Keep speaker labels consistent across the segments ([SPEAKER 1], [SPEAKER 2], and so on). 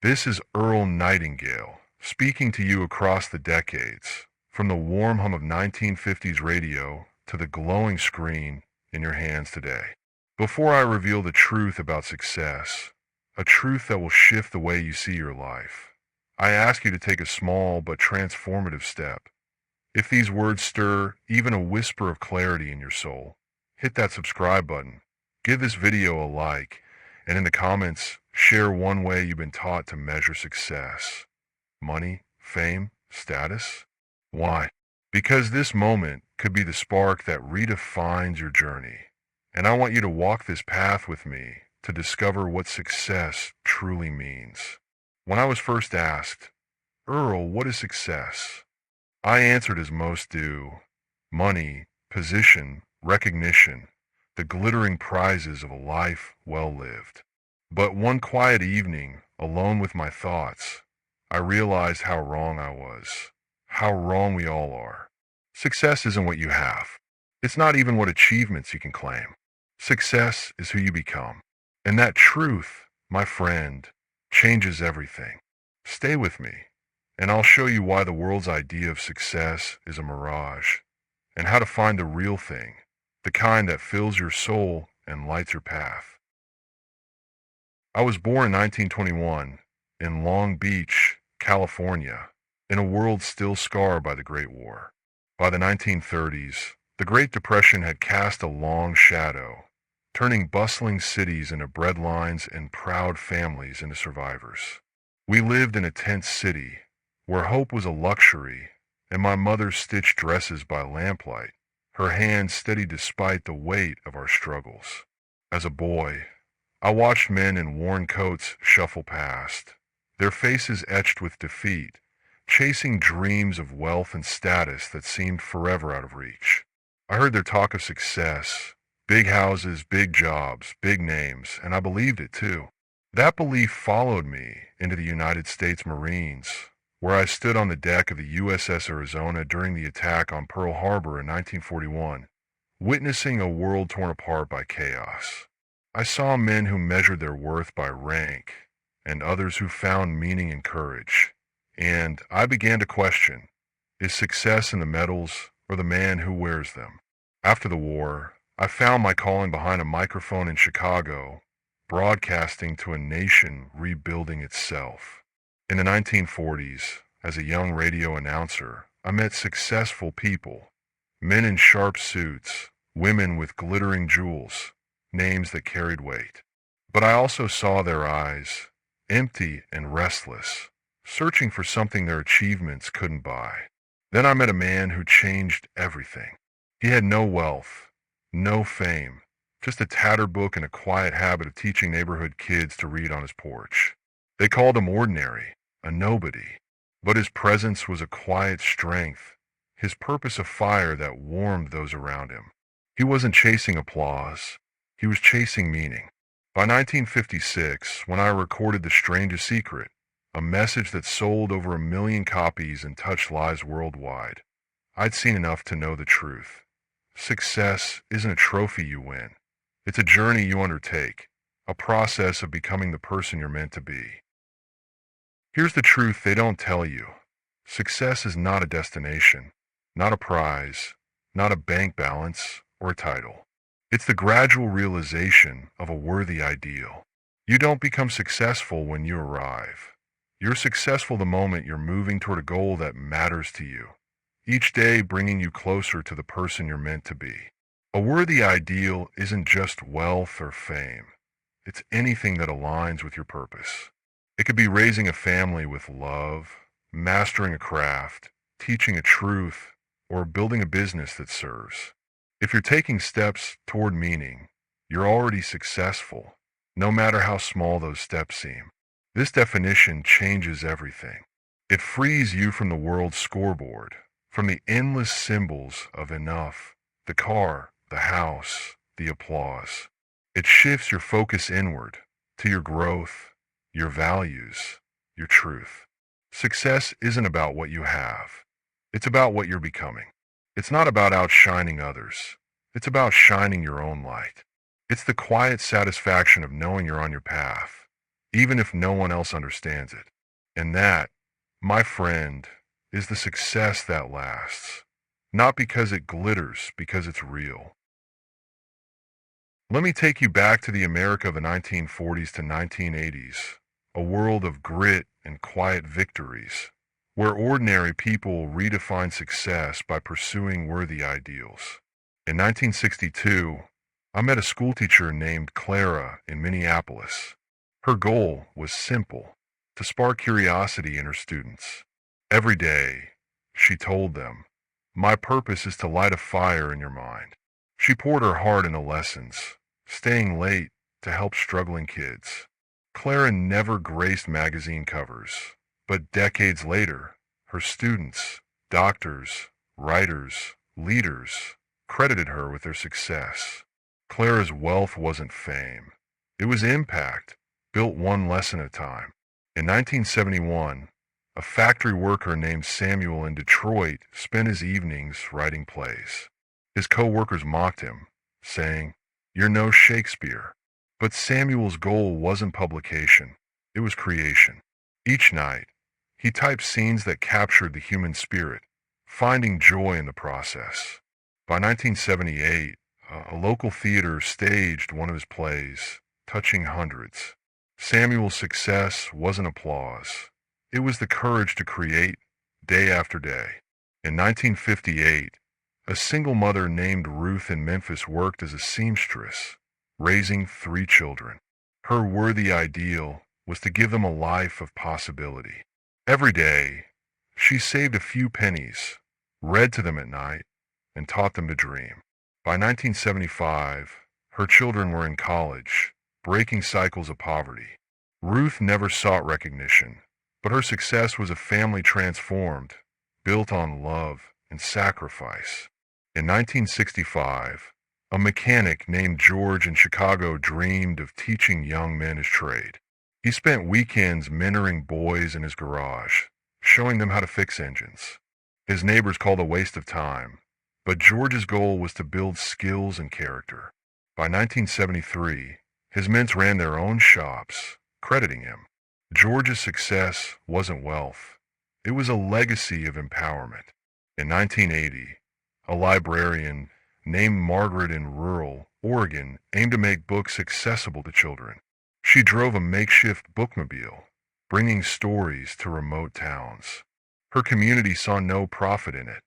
[SPEAKER 1] This is Earl Nightingale, speaking to you across the decades, from the warm hum of 1950s radio to the glowing screen in your hands today. Before I reveal the truth about success, a truth that will shift the way you see your life, I ask you to take a small but transformative step. If these words stir even a whisper of clarity in your soul, hit that subscribe button, give this video a like, and in the comments, share one way you've been taught to measure success. Money, fame, status? Why? Because this moment could be the spark that redefines your journey. And I want you to walk this path with me to discover what success truly means. When I was first asked, Earl, what is success? I answered as most do. Money, position, recognition, the glittering prizes of a life well lived. But one quiet evening, alone with my thoughts, I realized how wrong I was, how wrong we all are. Success isn't what you have. It's not even what achievements you can claim. Success is who you become. And that truth, my friend, changes everything. Stay with me, and I'll show you why the world's idea of success is a mirage, and how to find the real thing, the kind that fills your soul and lights your path. I was born in 1921 in Long Beach, California, in a world still scarred by the Great War. By the 1930s, the Great Depression had cast a long shadow, turning bustling cities into breadlines and proud families into survivors. We lived in a tent city, where hope was a luxury, and my mother stitched dresses by lamplight, her hands steady despite the weight of our struggles. As a boy, I watched men in worn coats shuffle past, their faces etched with defeat, chasing dreams of wealth and status that seemed forever out of reach. I heard their talk of success, big houses, big jobs, big names, and I believed it too. That belief followed me into the United States Marines, where I stood on the deck of the USS Arizona during the attack on Pearl Harbor in 1941, witnessing a world torn apart by chaos. I saw men who measured their worth by rank, and others who found meaning in courage. And I began to question, is success in the medals or the man who wears them? After the war, I found my calling behind a microphone in Chicago, broadcasting to a nation rebuilding itself. In the 1940s, as a young radio announcer, I met successful people, men in sharp suits, women with glittering jewels, names that carried weight. But I also saw their eyes, empty and restless, searching for something their achievements couldn't buy. Then I met a man who changed everything. He had no wealth, no fame, just a tattered book and a quiet habit of teaching neighborhood kids to read on his porch. They called him ordinary, a nobody, but his presence was a quiet strength, his purpose a fire that warmed those around him. He wasn't chasing applause, he was chasing meaning. By 1956, when I recorded The Strangest Secret, a message that sold over 1 million copies and touched lives worldwide, I'd seen enough to know the truth. Success isn't a trophy you win. It's a journey you undertake, a process of becoming the person you're meant to be. Here's the truth they don't tell you. Success is not a destination, not a prize, not a bank balance or a title. It's the gradual realization of a worthy ideal. You don't become successful when you arrive. You're successful the moment you're moving toward a goal that matters to you, each day bringing you closer to the person you're meant to be. A worthy ideal isn't just wealth or fame. It's anything that aligns with your purpose. It could be raising a family with love, mastering a craft, teaching a truth, or building a business that serves. If you're taking steps toward meaning, you're already successful, no matter how small those steps seem. This definition changes everything. It frees you from the world's scoreboard, from the endless symbols of enough, the car, the house, the applause. It shifts your focus inward to your growth, your values, your truth. Success isn't about what you have. It's about what you're becoming. It's not about outshining others. It's about shining your own light. It's the quiet satisfaction of knowing you're on your path, even if no one else understands it. And that, my friend, is the success that lasts. Not because it glitters, because it's real. Let me take you back to the America of the 1940s to 1980s, a world of grit and quiet victories, where ordinary people redefined success by pursuing worthy ideals. In 1962, I met a schoolteacher named Clara in Minneapolis. Her goal was simple, to spark curiosity in her students. Every day, she told them, "My purpose is to light a fire in your mind." She poured her heart into lessons, staying late to help struggling kids. Clara never graced magazine covers, but decades later, her students, doctors, writers, leaders, credited her with their success. Clara's wealth wasn't fame. It was impact, built one lesson at a time. In 1971, a factory worker named Samuel in Detroit spent his evenings writing plays. His co-workers mocked him, saying, "You're no Shakespeare." But Samuel's goal wasn't publication, it was creation. Each night, he typed scenes that captured the human spirit, finding joy in the process. By 1978, a local theater staged one of his plays, touching hundreds. Samuel's success wasn't applause. It was the courage to create day after day. In 1958, a single mother named Ruth in Memphis worked as a seamstress, raising 3 children. Her worthy ideal was to give them a life of possibility. Every day, she saved a few pennies, read to them at night, and taught them to dream. By 1975, her children were in college, breaking cycles of poverty. Ruth never sought recognition, but her success was a family transformed, built on love and sacrifice. In 1965, a mechanic named George in Chicago dreamed of teaching young men his trade. He spent weekends mentoring boys in his garage, showing them how to fix engines. His neighbors called it a waste of time, but George's goal was to build skills and character. By 1973, his men ran their own shops, crediting him. George's success wasn't wealth. It was a legacy of empowerment. In 1980, a librarian named Margaret in rural Oregon aimed to make books accessible to children. She drove a makeshift bookmobile, bringing stories to remote towns. Her community saw no profit in it,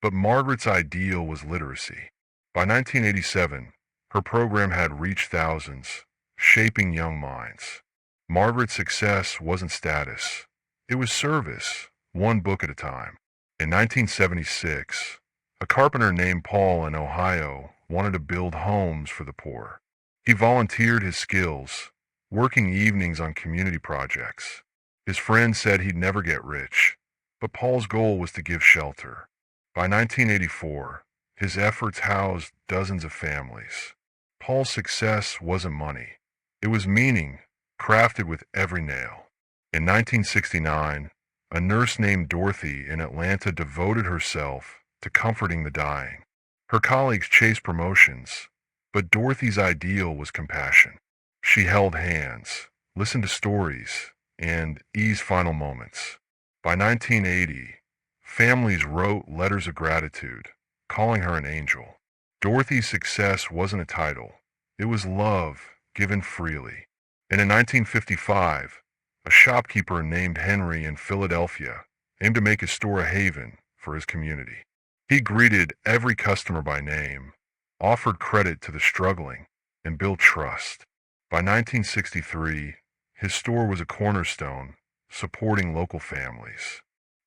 [SPEAKER 1] but Margaret's ideal was literacy. By 1987, her program had reached thousands, shaping young minds. Margaret's success wasn't status. It was service, one book at a time. In 1976, a carpenter named Paul in Ohio wanted to build homes for the poor. He volunteered his skills, working evenings on community projects. His friends said he'd never get rich, but Paul's goal was to give shelter. By 1984, his efforts housed dozens of families. Paul's success wasn't money. It was meaning, crafted with every nail. In 1969, a nurse named Dorothy in Atlanta devoted herself to comforting the dying. Her colleagues chased promotions, but Dorothy's ideal was compassion. She held hands, listened to stories, and eased final moments. By 1980, families wrote letters of gratitude, calling her an angel. Dorothy's success wasn't a title. It was love given freely. And in 1955, a shopkeeper named Henry in Philadelphia aimed to make his store a haven for his community. He greeted every customer by name, offered credit to the struggling, and built trust. By 1963, his store was a cornerstone, supporting local families.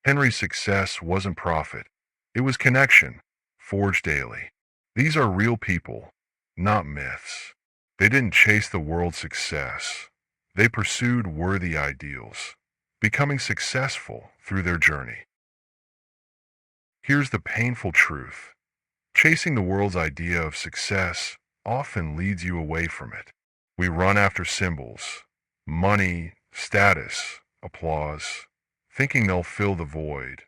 [SPEAKER 1] Henry's success wasn't profit. It was connection, forged daily. These are real people, not myths. They didn't chase the world's success. They pursued worthy ideals, becoming successful through their journey. Here's the painful truth. Chasing the world's idea of success often leads you away from it. We run after symbols, money, status, applause, thinking they'll fill the void,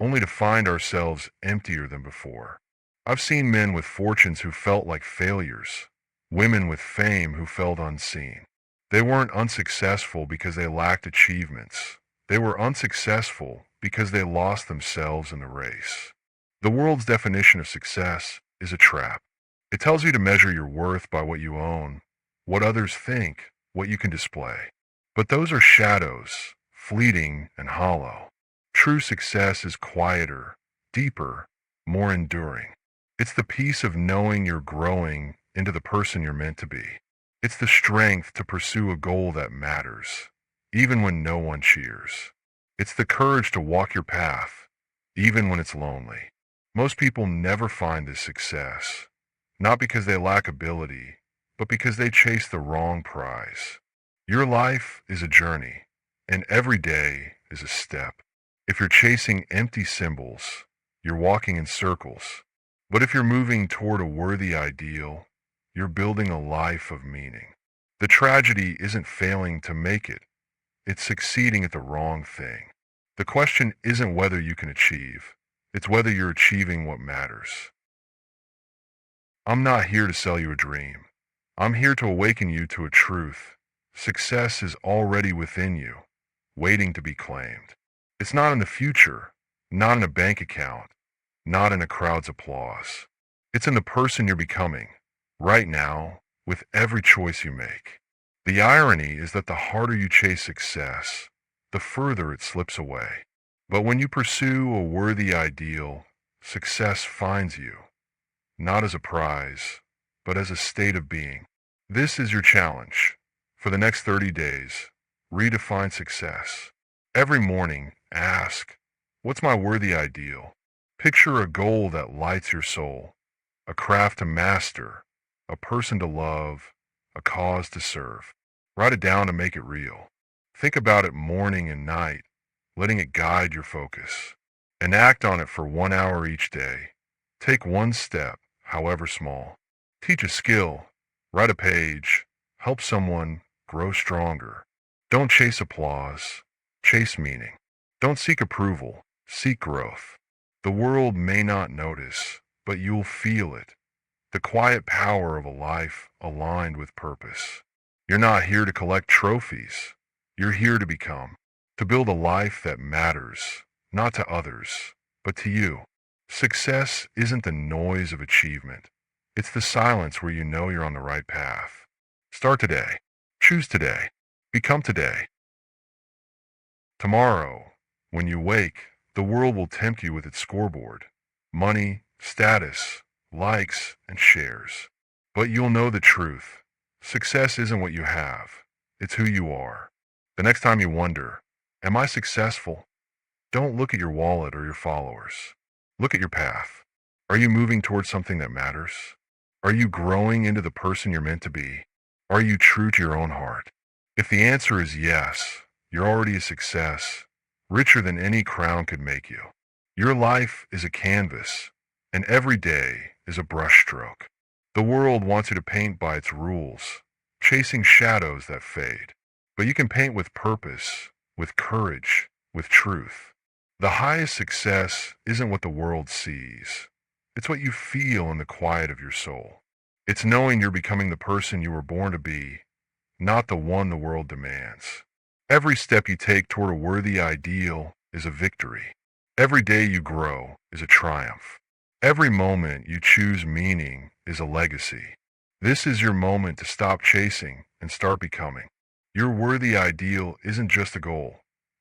[SPEAKER 1] only to find ourselves emptier than before. I've seen men with fortunes who felt like failures, women with fame who felt unseen. They weren't unsuccessful because they lacked achievements. They were unsuccessful because they lost themselves in the race. The world's definition of success is a trap. It tells you to measure your worth by what you own, what others think, what you can display. But those are shadows, fleeting and hollow. True success is quieter, deeper, more enduring. It's the peace of knowing you're growing into the person you're meant to be. It's the strength to pursue a goal that matters, even when no one cheers. It's the courage to walk your path, even when it's lonely. Most people never find this success, not because they lack ability, but because they chase the wrong prize. Your life is a journey, and every day is a step. If you're chasing empty symbols, you're walking in circles. But if you're moving toward a worthy ideal, you're building a life of meaning. The tragedy isn't failing to make it, it's succeeding at the wrong thing. The question isn't whether you can achieve, it's whether you're achieving what matters. I'm not here to sell you a dream. I'm here to awaken you to a truth. Success is already within you, waiting to be claimed. It's not in the future, not in a bank account, not in a crowd's applause. It's in the person you're becoming, right now, with every choice you make. The irony is that the harder you chase success, the further it slips away. But when you pursue a worthy ideal, success finds you, not as a prize, but as a state of being. This is your challenge. For the next 30 days, redefine success. Every morning, ask, what's my worthy ideal? Picture a goal that lights your soul, a craft to master, a person to love, a cause to serve. Write it down to make it real. Think about it morning and night, letting it guide your focus. And act on it for 1 hour each day. Take one step, however small. Teach a skill, write a page, help someone grow stronger. Don't chase applause, chase meaning. Don't seek approval, seek growth. The world may not notice, but you'll feel it. The quiet power of a life aligned with purpose. You're not here to collect trophies. You're here to become, to build a life that matters, not to others, but to you. Success isn't the noise of achievement. It's the silence where you know you're on the right path. Start today. Choose today. Become today. Tomorrow, when you wake, the world will tempt you with its scoreboard. Money, status, likes, and shares. But you'll know the truth. Success isn't what you have. It's who you are. The next time you wonder, am I successful? Don't look at your wallet or your followers. Look at your path. Are you moving towards something that matters? Are you growing into the person you're meant to be? Are you true to your own heart? If the answer is yes, you're already a success, richer than any crown could make you. Your life is a canvas, and every day is a brushstroke. The world wants you to paint by its rules, chasing shadows that fade. But you can paint with purpose, with courage, with truth. The highest success isn't what the world sees. It's what you feel in the quiet of your soul. It's knowing you're becoming the person you were born to be, not the one the world demands. Every step you take toward a worthy ideal is a victory. Every day you grow is a triumph. Every moment you choose meaning is a legacy. This is your moment to stop chasing and start becoming. Your worthy ideal isn't just a goal,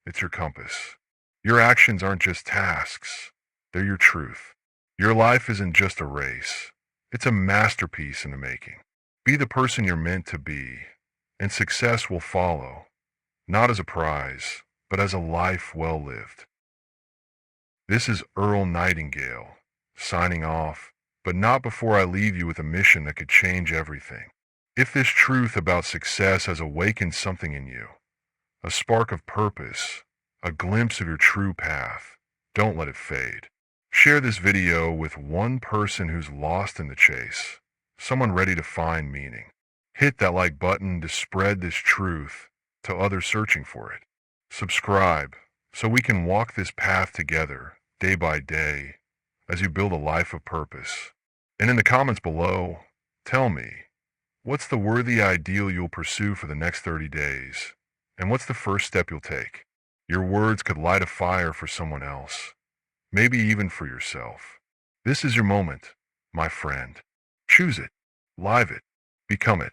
[SPEAKER 1] it's your compass. Your actions aren't just tasks, they're your truth. Your life isn't just a race, it's a masterpiece in the making. Be the person you're meant to be, and success will follow, not as a prize, but as a life well lived. This is Earl Nightingale, signing off, but not before I leave you with a mission that could change everything. If this truth about success has awakened something in you, a spark of purpose, a glimpse of your true path, don't let it fade. Share this video with one person who's lost in the chase, someone ready to find meaning. Hit that like button to spread this truth to others searching for it. Subscribe so we can walk this path together day by day as you build a life of purpose. And in the comments below, tell me, What's the worthy ideal you'll pursue for the next 30 days? And what's the first step you'll take? Your words could light a fire for someone else, maybe even for yourself. This is your moment, my friend. Choose it, live it, become it.